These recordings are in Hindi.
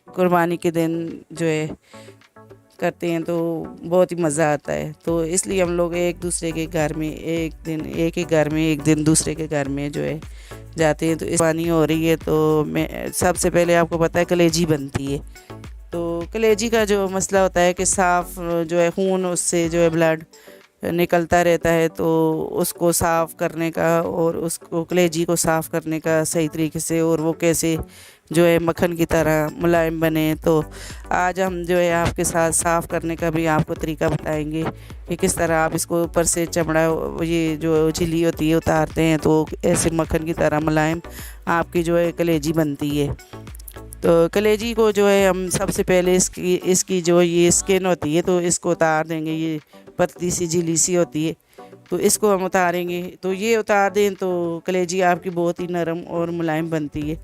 कुर्बानी के दिन जो है करते हैं तो बहुत ही मज़ा आता है। तो इसलिए हम लोग एक दूसरे के घर में एक ही घर में एक दिन दूसरे के घर में जो है जाते हैं। तो इस पानी हो रही है तो मैं सबसे पहले आपको पता है कलेजी बनती है। तो कलेजी का जो मसला होता है कि साफ़ जो है खून उससे जो है ब्लड निकलता रहता है, तो उसको साफ़ करने का और उसको कलेजी को साफ़ करने का सही तरीके से और वो कैसे जो है मक्खन की तरह मुलायम बने, तो आज हम जो है आपके साथ साफ़ करने का भी आपको तरीका बताएंगे कि किस तरह आप इसको ऊपर से चमड़ा ये जो झिल्ली होती है उतारते हैं तो ऐसे मक्खन की तरह मुलायम आपकी जो है कलेजी बनती है। तो कलेजी को जो है हम सबसे पहले इसकी जो ये स्किन होती है तो इसको उतार देंगे। ये पतली सी झिल्ली सी होती है तो इसको हम उतारेंगे। तो ये उतार दें तो कलेजी आपकी बहुत ही नरम और मुलायम बनती है।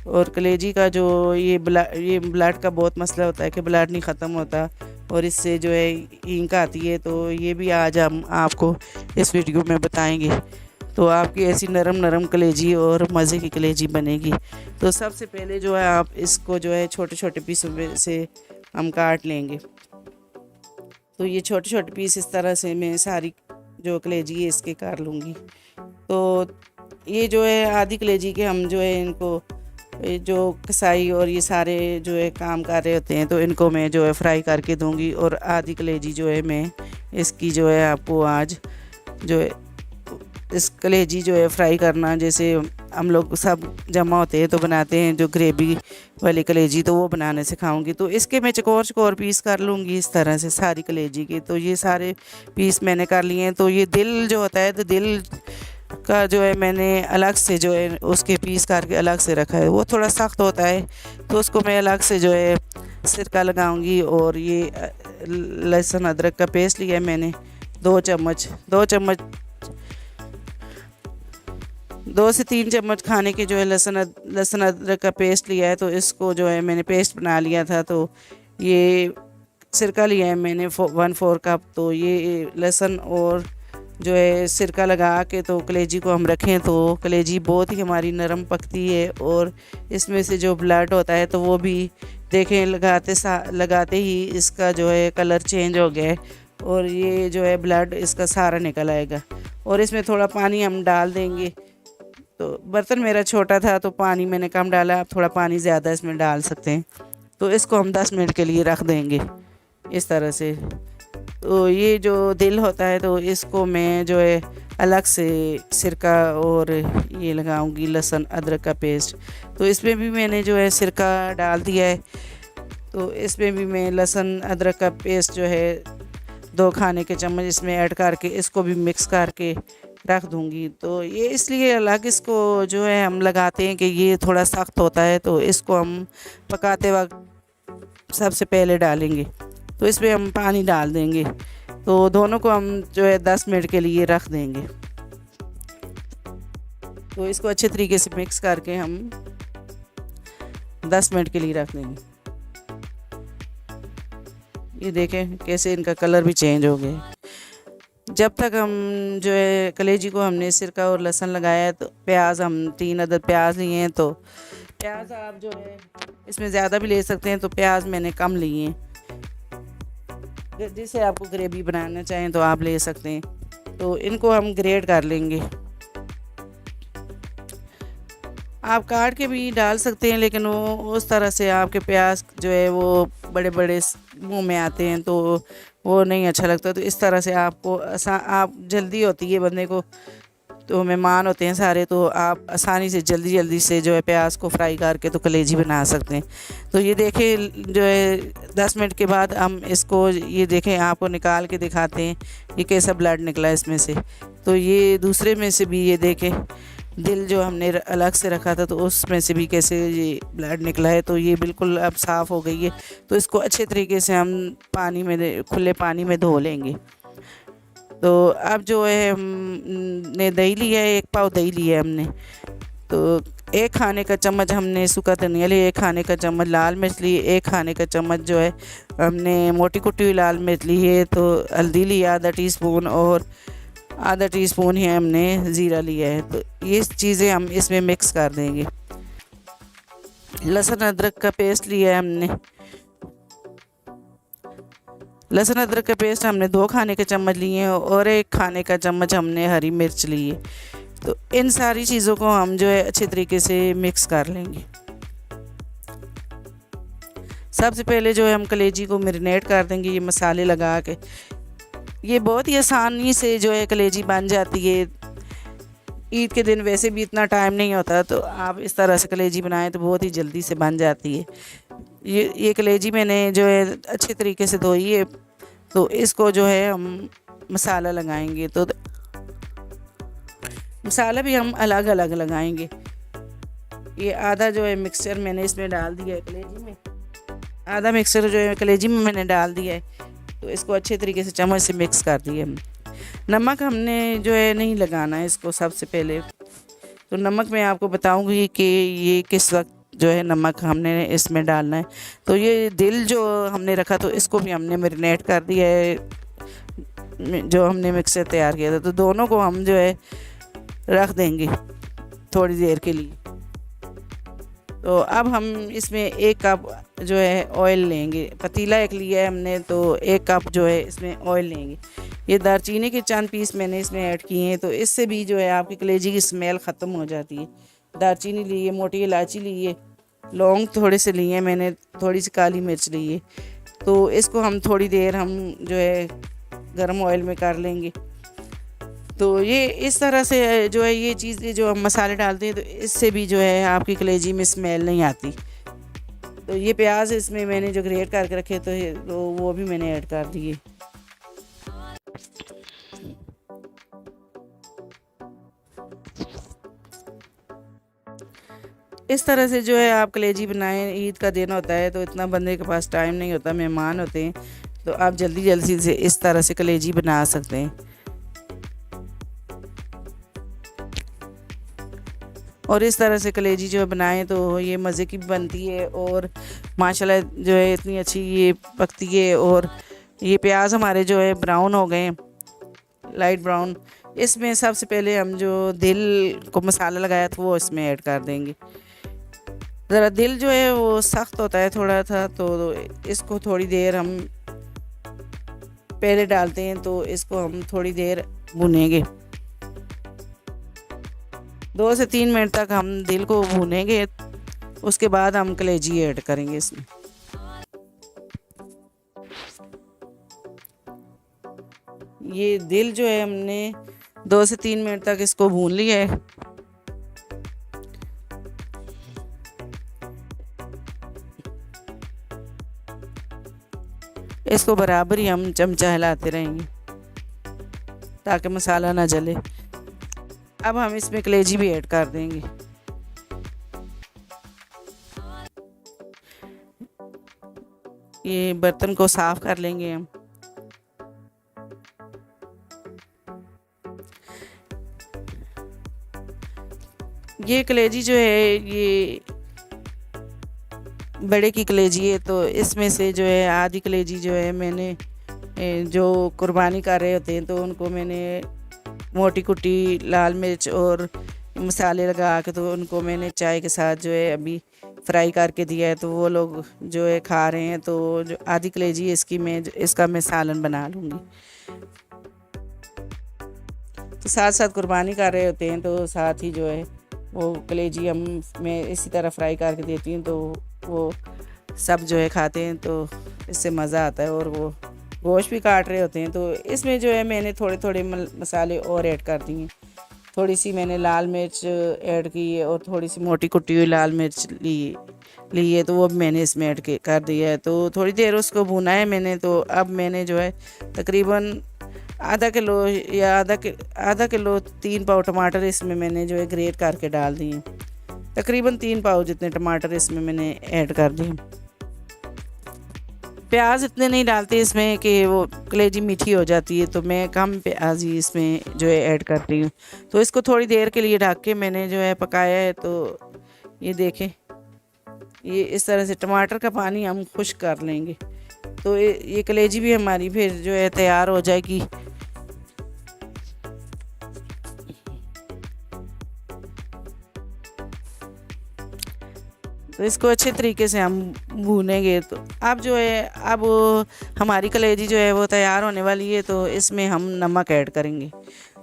और कलेजी का जो ये ब्लड का बहुत मसला होता है कि ब्लड नहीं ख़त्म होता और इससे जो है इंक आती है, तो ये भी आज हम आपको इस वीडियो में बताएंगे। तो आपकी ऐसी नरम नरम कलेजी और मज़े की कलेजी बनेगी। तो सबसे पहले जो है आप इसको जो है छोटे छोटे पीसों में से हम काट लेंगे। तो ये छोटे छोटे पीस इस तरह से मैं सारी जो कलेजी है इसके काट लूँगी। तो ये जो है आधी कलेजी के हम जो है इनको जो कसाई और ये सारे जो है काम कर रहे होते हैं तो इनको मैं जो है फ्राई करके दूंगी, और आधी कलेजी जो है मैं इसकी जो है आपको आज जो है इस कलेजी जो है फ्राई करना, जैसे हम लोग सब जमा होते हैं तो बनाते हैं जो ग्रेवी वाली कलेजी, तो वो बनाने सिखाऊंगी। तो इसके मैं चकोर चकोर पीस कर लूँगी इस तरह से सारी कलेजी के। तो ये सारे पीस मैंने कर लिए हैं। तो ये दिल जो होता है तो दिल का जो है मैंने अलग से जो है उसके पीस करके अलग से रखा है, वो थोड़ा सख्त होता है तो उसको मैं अलग से जो है सिरका लगाऊंगी। और ये लहसुन अदरक का पेस्ट लिया है मैंने 2 से 3 चम्मच खाने के जो है लहसुन अदरक का पेस्ट लिया है। तो इसको जो है मैंने पेस्ट बना लिया था। तो ये सिरका लिया है मैंने 1/4 कप। तो ये लहसुन और जो है सिरका लगा के तो कलेजी को हम रखें तो कलेजी बहुत ही हमारी नरम पकती है और इसमें से जो ब्लड होता है तो वो भी देखें लगाते ही इसका जो है कलर चेंज हो गया है और ये जो है ब्लड इसका सारा निकल आएगा। और इसमें थोड़ा पानी हम डाल देंगे। तो बर्तन मेरा छोटा था तो पानी मैंने कम डाला, आप थोड़ा पानी ज़्यादा इसमें डाल सकते हैं। तो इसको हम 10 मिनट के लिए रख देंगे इस तरह से। तो ये जो दिल होता है तो इसको मैं जो है अलग से सिरका और ये लगाऊंगी लहसुन अदरक का पेस्ट। तो इसमें भी मैंने जो है सिरका डाल दिया है। तो इसमें भी मैं लहसुन अदरक का पेस्ट जो है 2 खाने के चम्मच इसमें ऐड करके इसको भी मिक्स करके रख दूंगी। तो ये इसलिए अलग इसको जो है हम लगाते हैं कि ये थोड़ा सख्त होता है तो इसको हम पकाते वक्त सबसे पहले डालेंगे। तो इसमें हम पानी डाल देंगे। तो दोनों को हम जो है 10 मिनट के लिए रख देंगे। तो इसको अच्छे तरीके से मिक्स करके हम 10 मिनट के लिए रख देंगे। ये देखें कैसे इनका कलर भी चेंज हो गया। जब तक हम जो है कलेजी को हमने सिरका और लहसुन लगाया है तो प्याज हम 3 अदद प्याज लिए हैं। तो प्याज आप जो है इसमें ज़्यादा भी ले सकते हैं, तो प्याज मैंने कम लिए हैं। जिसे आपको ग्रेवी बनाना चाहें तो आप ले सकते हैं। तो इनको हम ग्रेट कर लेंगे। आप काट के भी डाल सकते हैं, लेकिन वो उस तरह से आपके प्याज जो है वो बड़े बड़े मुंह में आते हैं तो वो नहीं अच्छा लगता। तो इस तरह से आपको आप जल्दी होती है बंदे को, तो मेहमान होते हैं सारे, तो आप आसानी से जल्दी से जो है प्याज को फ्राई करके तो कलेजी बना सकते हैं। तो ये देखें जो है 10 मिनट के बाद हम इसको ये देखें आपको निकाल के दिखाते हैं ये कैसा ब्लड निकला है इसमें से। तो ये दूसरे में से भी ये देखें दिल जो हमने अलग से रखा था तो उसमें से भी कैसे ये ब्लड निकला है। तो ये बिल्कुल अब साफ़ हो गई है। तो इसको अच्छे तरीके से हम खुले पानी में धो लेंगे। तो अब जो है हमने दही लिया है, 1 पाव दही लिया है हमने। तो 1 खाने का चम्मच हमने सूखा धनिया लिया, 1 खाने का चम्मच लाल मिर्च ली, 1 खाने का चम्मच जो है हमने मोटी कुटी हुई लाल मिर्च ली है। तो हल्दी लिया आधा टीस्पून और आधा टीस्पून ही हमने ज़ीरा लिया है। तो ये चीज़ें हम इसमें मिक्स कर देंगे। लहसुन अदरक का पेस्ट लिया है हमने। लहसुन अदरक का पेस्ट हमने 2 खाने के चम्मच लिए हैं और 1 खाने का चम्मच हमने हरी मिर्च ली है। तो इन सारी चीज़ों को हम जो है अच्छे तरीके से मिक्स कर लेंगे। सबसे पहले जो है हम कलेजी को मैरिनेट कर देंगे ये मसाले लगा के। ये बहुत ही आसानी से जो है कलेजी बन जाती है। ईद के दिन वैसे भी इतना टाइम नहीं होता, तो आप इस तरह से कलेजी बनाएं तो बहुत ही जल्दी से बन जाती है। ये कलेजी मैंने जो है अच्छे तरीके से धोई है। तो इसको जो है हम मसाला लगाएंगे। तो मसाला भी हम अलग अलग लगाएंगे। ये आधा जो है मिक्सचर मैंने इसमें डाल दिया है कलेजी में, आधा मिक्सचर जो है कलेजी में मैंने डाल दिया है। तो इसको अच्छे तरीके से चम्मच से मिक्स कर दिए हम। नमक हमने जो है नहीं लगाना है इसको सबसे पहले। तो नमक मैं आपको बताऊंगी कि ये किस वक्त जो है नमक हमने इसमें डालना है। तो ये दिल जो हमने रखा तो इसको भी हमने मैरिनेट कर दिया है, जो हमने मिक्सर तैयार किया था। तो दोनों को हम जो है रख देंगे थोड़ी देर के लिए। तो अब हम इसमें 1 कप जो है ऑयल लेंगे। पतीला एक लिया है हमने, तो 1 कप जो है इसमें ऑयल लेंगे। ये दालचीनी के चंद पीस मैंने इसमें ऐड किए हैं, तो इससे भी जो है आपकी कलेजी की स्मेल ख़त्म हो जाती है। दालचीनी ली है, मोटी इलायची ली है, लौंग थोड़े से लिए हैं मैंने, थोड़ी सी काली मिर्च ली है। तो इसको हम थोड़ी देर हम जो है गर्म ऑयल में कर लेंगे। तो ये इस तरह से जो है ये चीज़ें जो हम मसाले डालते हैं, तो इससे भी जो है आपकी कलेजी में स्मेल नहीं आती। तो ये प्याज इसमें मैंने जो ग्रेट करके रखे तो वो भी मैंने ऐड कर दिए। इस तरह से जो है आप कलेजी बनाएं। ईद का दिन होता है तो इतना बंदे के पास टाइम नहीं होता, मेहमान होते हैं, तो आप जल्दी जल्दी से इस तरह से कलेजी बना सकते हैं। और इस तरह से कलेजी जो है बनाएं तो ये मज़े की बनती है और माशाल्लाह जो है इतनी अच्छी ये पकती है। और ये प्याज हमारे जो है ब्राउन हो गए हैं, लाइट ब्राउन। इसमें सबसे पहले हम जो दिल को मसाला लगाया था वो इसमें ऐड कर देंगे। ज़रा दिल जो है वो सख्त होता है थोड़ा था, तो इसको थोड़ी देर हम पहले डालते हैं, तो इसको हम थोड़ी देर भुनेंगे। 2 से 3 मिनट तक हम दिल को भूनेंगे। उसके बाद हम कलेजी ऐड करेंगे इसमें। ये दिल जो है हमने 2 से 3 मिनट तक इसको भून लिया है। इसको बराबर ही हम चमचा हिलाते रहेंगे ताकि मसाला ना जले। अब हम इसमें कलेजी भी ऐड कर देंगे। ये बर्तन को साफ कर लेंगे हम। ये कलेजी जो है ये बड़े की कलेजी है, तो इसमें से जो है आधी कलेजी जो है मैंने जो कुर्बानी कर रहे होते हैं तो उनको मैंने मोटी कुटी लाल मिर्च और मसाले लगा के तो उनको मैंने चाय के साथ जो है अभी फ्राई करके दिया है। तो वो लोग जो है खा रहे हैं। तो जो आधी कलेजी इसका मैं सालन बना लूँगी। तो साथ साथ कुर्बानी कर रहे होते हैं, तो साथ ही जो है वो कलेजी मैं इसी तरह फ्राई करके देती हूँ, तो वो सब जो है खाते हैं, तो इससे मज़ा आता है। और वो गोश्त भी काट रहे होते हैं, तो इसमें जो है मैंने थोड़े थोड़े मसाले और ऐड कर दिए। थोड़ी सी मैंने लाल मिर्च ऐड की है और थोड़ी सी मोटी कुटी हुई लाल मिर्च ली है, तो वो भी मैंने इसमें ऐड कर दिया है। तो थोड़ी देर उसको भुना है मैंने। तो अब मैंने जो है तकरीबन आधा किलो या आधा किलो 3 पाव टमाटर इसमें मैंने जो है ग्रेट करके डाल दिए। तकरीबन 3 पाव जितने टमाटर इसमें मैंने ऐड कर दिए। प्याज इतने नहीं डालते इसमें कि वो कलेजी मीठी हो जाती है, तो मैं कम प्याज ही इसमें जो है ऐड करती हूँ। तो इसको थोड़ी देर के लिए ढक के मैंने जो है पकाया है। तो ये देखें, ये इस तरह से टमाटर का पानी हम खुश्क कर लेंगे, तो ये कलेजी भी हमारी फिर जो है तैयार हो जाएगी। तो इसको अच्छे तरीके से हम भूनेंगे। तो अब जो है, अब हमारी कलेजी जो है वो तैयार होने वाली है। तो इसमें हम नमक ऐड करेंगे।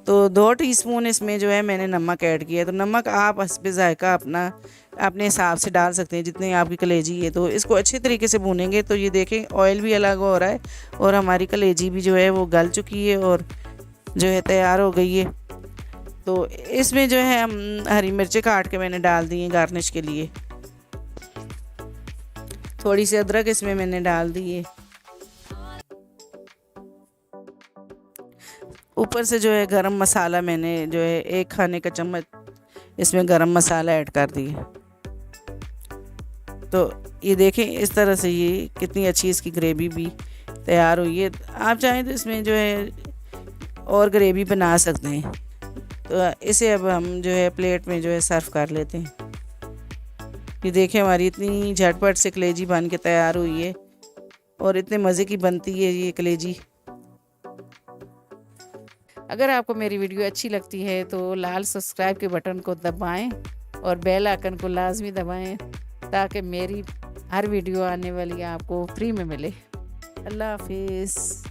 तो 2 टीस्पून इसमें जो है मैंने नमक ऐड किया है। तो नमक आप हस्बे ज़ायका अपने हिसाब से डाल सकते हैं जितनी आपकी कलेजी है। तो इसको अच्छे तरीके से भूनेंगे। तो ये देखें ऑयल भी अलग हो रहा है और हमारी कलेजी भी जो है वो गल चुकी है और जो है तैयार हो गई है। तो इसमें जो है हम हरी मिर्चें काट के मैंने डाल दी हैं गार्निश के लिए। थोड़ी सी अदरक इसमें मैंने डाल दी है। ऊपर से जो है गरम मसाला मैंने जो है 1 खाने का चम्मच इसमें गरम मसाला ऐड कर दिया। तो ये देखें इस तरह से ये कितनी अच्छी इसकी ग्रेवी भी तैयार हुई है। आप चाहें तो इसमें जो है और ग्रेवी बना सकते हैं। तो इसे अब हम जो है प्लेट में जो है सर्व कर लेते हैं। ये देखें हमारी इतनी झटपट से कलेजी बन के तैयार हुई है और इतने मज़े की बनती है ये कलेजी। अगर आपको मेरी वीडियो अच्छी लगती है तो लाल सब्सक्राइब के बटन को दबाएं और बेल आइकन को लाजमी दबाएं ताकि मेरी हर वीडियो आने वाली आपको फ्री में मिले। अल्लाह हाफिज़।